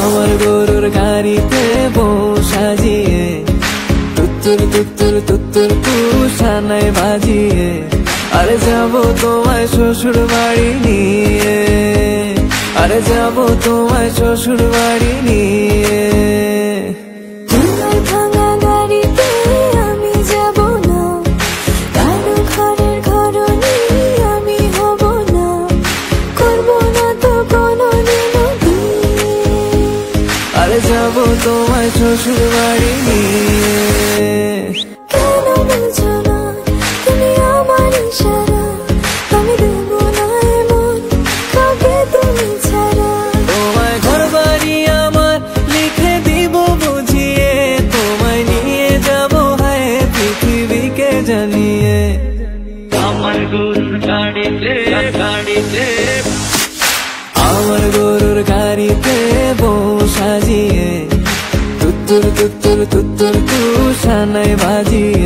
আমার গরুর গাড়িতে বউ সাজিয়ে তুত্তুর তুত্তুর তুত্তুর কুসানায় বাজিয়ে আরে যাবো তোমায় শ্বশুর বাড়ি নিয়ে, আরে যাবো তোমায় শ্বশুর বাড়ি নিয়ে। ভাঙা গাড়িতে আমি যাব না, কারো ঘরের ঘরনি আমি হব না, করব না তো কোনোদিনও বিয়ে। আরে যাবো তোমায় শ্বশুর বাড়ি নিয়ে। কেন বুঝো না তুমি আমার ইশারা, আমি দেব না এমন কাউকে তুমি ছাড়া। তোমায় ঘর বাড়ি আমার লিখে দিব বুঝিয়ে, তোমায় নিয়ে যাবো হায় পৃথিবীকে জানিয়ে। আমার গরুর গাড়িতে গাড়িতে আমার গরুর গাড়িতে বউ সাজিয়ে তুত্তুর তুত্তুর তুত্তুর কুসানায় বাজিয়ে